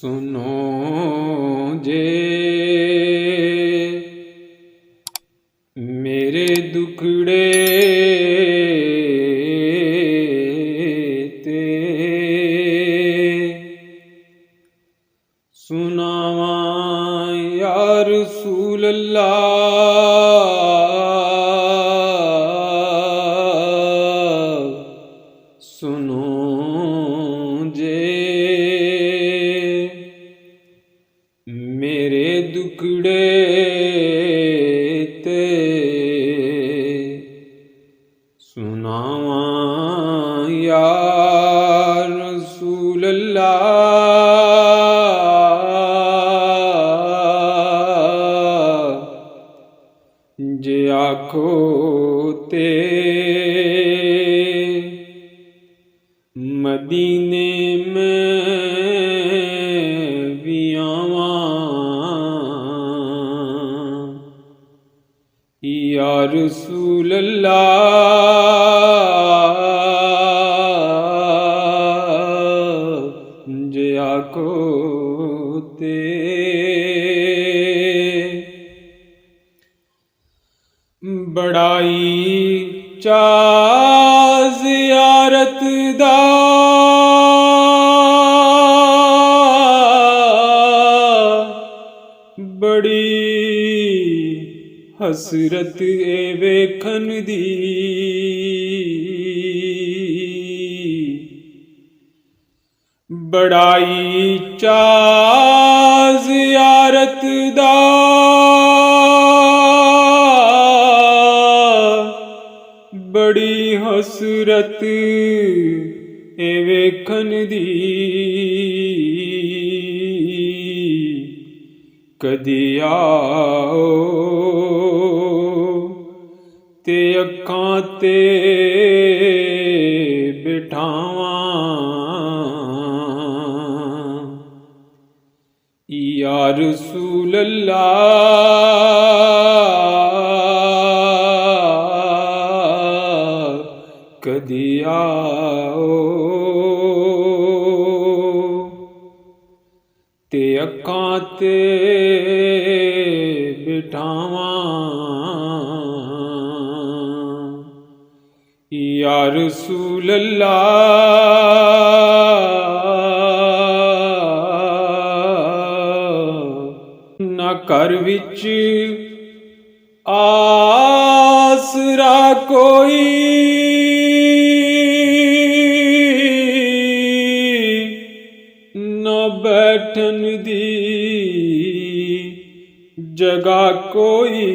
सुनो जे मेरे दुखड़े ते सुनावा या रसूल अल्लाह। सुनो जे मेरे दुखड़े ते सुनावा या रसूल अल्लाह। जे आखो ते मदीने में भी आवां या रसूल अल्लाह। जे आखो ते बड़ाई चा ज़ियारत दा बड़ी हसरत ए वेखन दी। बड़ाई चा ज़ियारत दा बड़ी हसरत ए वेखन दी। कदी आओ ते अखां ते बिठावां या रसूल अल्लाह। कदी आओ ते अखां ते बिठावां या रसूल अल्लाह। ना घर विच आसरा कोई न बैठन दी जगह कोई।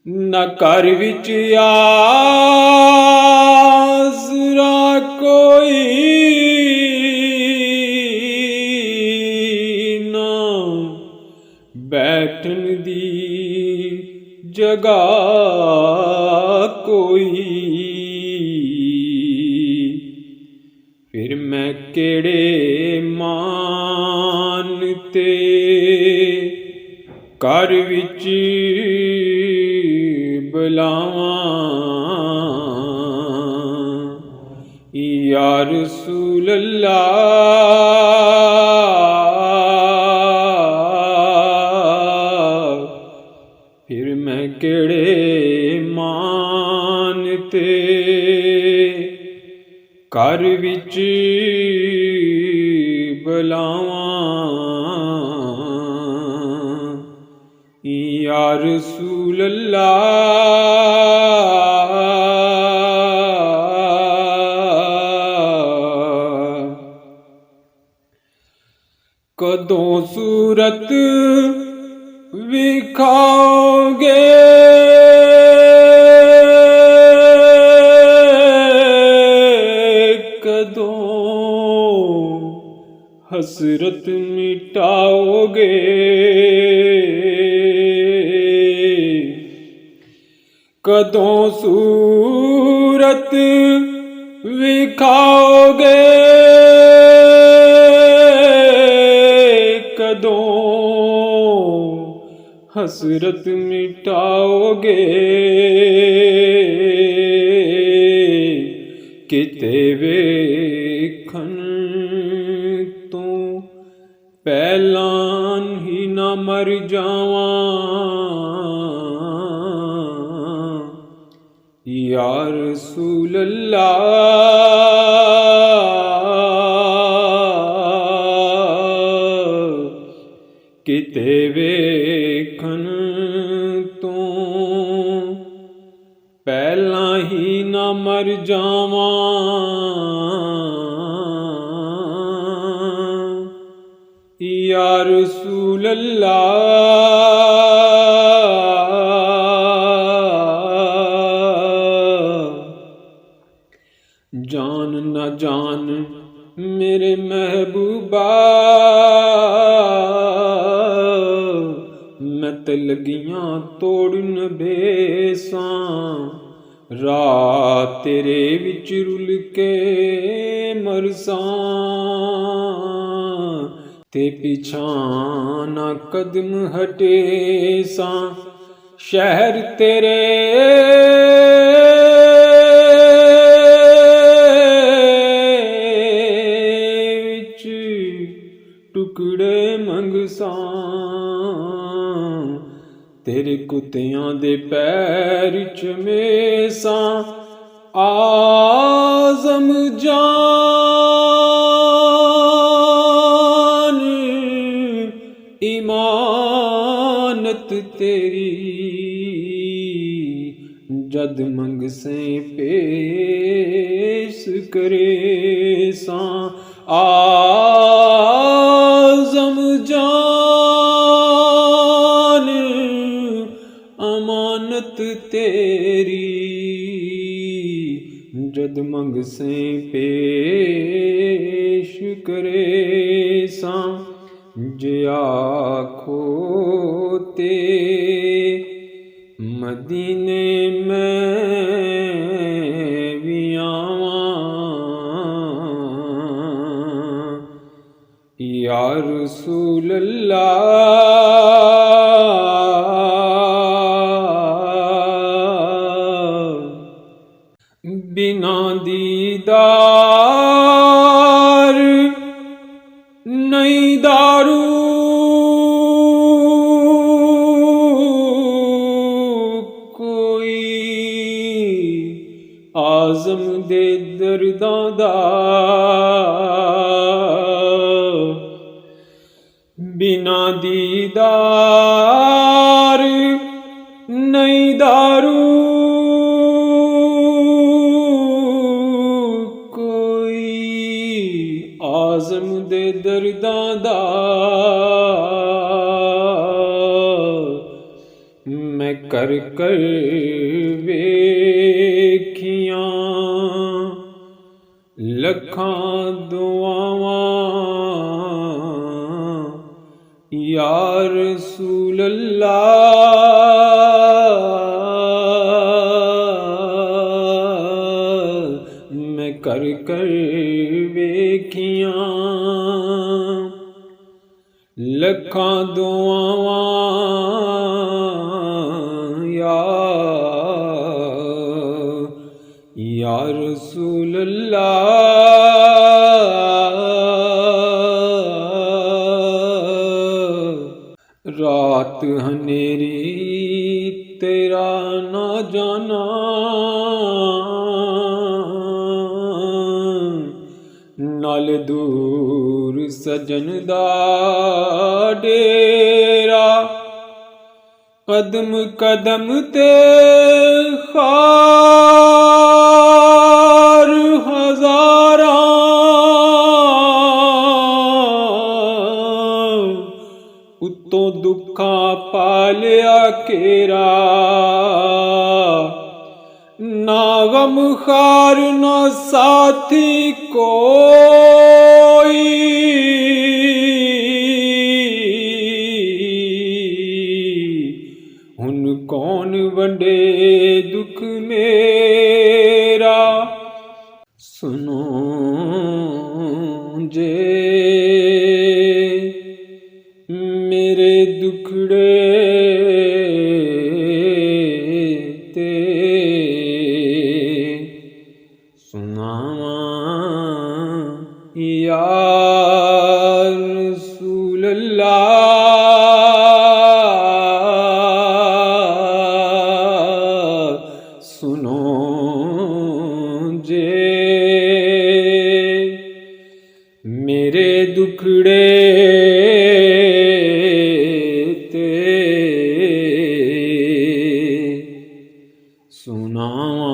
न घर विच आसरा कोई न बैठन दी जगह कोई। फिर मैं केड़े मान ते घर विच बुलावां या रसूल अल्लाह। फिर मैं केड़े मान ते घर विच बुलावां या रसूल अल्लाह। कदों सूरत विखाओगे हसरत मिटाओगे। कदों सूरत विखाओगे कदों हसरत मिटाओगे। किते ਵੇਖਣ ਤੋਂ ਪਹਿਲਾਂ ਹੀ ਨਾ ਮਰ ਜਾਵਾਂ। ਯਾ ਰਸੂਲ ਅੱਲਾਹ ਕਿਤੇ ਵੇਖਣ ਤੋਂ ਪਹਿਲਾਂ ਹੀ ਨਾ ਮਰ ਜਾਵਾਂ। ਯਾ ਰਸੂਲ ਅੱਲਾਹ ਜਾਨ ਨਾ ਜਾਨ ਮੇਰੇ ਮਹਿਬੂਬਾ ਮੈਂ ਤੇ ਲੱਗੀਆਂ ਤੋੜਨ ਬੇਸਾਂ। ਰਾਤ ਤੇਰੇ ਵਿੱਚ ਰੁਲ ਕੇ ਮਰਸਾਂ ਤੇ ਪਿਛਾਂ ਨਾ ਕਦਮ ਹਟੇ ਸਾਂ। ਸ਼ਹਿਰ ਤੇਰੇ ਵਿੱਚ ਟੁਕੜੇ ਮੰਗਸਾਂ। ਤੇਰੇ ਕੁੱਤਿਆਂ ਦੇ ਪੈਰ ਚ ਮੇਸਾਂ। ਆਜ਼ਮ ਜਾਨ ਇਮਾਨਤ ਤੇਰੀ ਜਦ ਮੰਗਸੇ ਪੇਸ਼ ਕਰੇ ਸਾਂ। ਆਜ਼ਮ ਜਾਨ ਅਮਾਨਤ ਤੇਰੀ ਜਦ ਮੰਗਸੇ ਪੇਸ਼ ਕਰੇ ਸਾਂ। ਜੇ ਆਖੋ ਤੇ ਮਦੀਨੇ ਮੈਂ ਵੀ ਆਵਾਂ। ਯਾ ਰਸੂਲ ਅੱਲਾਹ ਬਿਨਾ ਦੀਦਾਰ ਨਹੀਂ ਦਾਰੂ ਕੋਈ। ਆਜ਼ਮ ਦੇ ਦਰਦਾਂ ਦਾ ਬਿਨਾ ਦੀਦਾਰ ਨਹੀਂ ਦਾਰੂ ਕੋਈ। ਆਜ਼ਮ ਦੇ ਦਰਦਾਂ ਦਾ ਮੈਂ ਕਰ ਕਰ ਵੇਖੀਆਂ ਲੱਖਾਂ ਦੁਆਵਾਂ। ਯਾ ਰਸੂਲ ਅੱਲਾਹ ਮੈਂ ਕਰ ਕਰ ਵੇਖੀਆਂ ਲੱਖਾਂ ਦੁਆਵਾਂ। ਯਾ ਰਸੂਲ ਅੱਲਾਹ ਰਾਤ ਹਨੇਰੀ ਤੇਰਾ ਨਾ ਜਾਣਾ। ਨਾਲ ਦੂਰ ਸਜਣ ਦਾ ਡੇਰਾ। ਕਦਮ ਕਦਮ ਤੇ ਖਾਰ ਹਜ਼ਾਰਾਂ। ਉੱਤੋਂ ਦੁੱਖਾਂ ਪਾਲਿਆ ਘੇਰਾ। ਨਾ ਗਮ ਖਾਰ ਨਾ ਸਾਥੀ ਕੋਈ। ਹੁਣ ਕੌਣ ਵੰਡੇ ਦੁੱਖ ਮੇਰਾ। ਸੁਨੋ ਜੇ ਮੇਰੇ ਦੁਖੜੇ ਤੇ ਸੁਨਾਵਾਂ या रसूल अल्लाह सुनो जे मेरे दुखड़े ते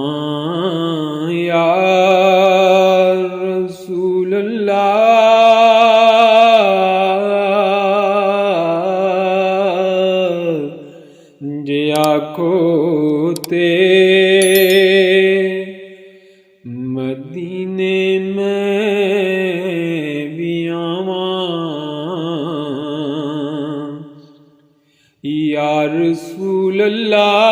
सुनावां या रसूल अल्लाह जे आखो ते मदीने में भी आवां या रसूल अल्लाह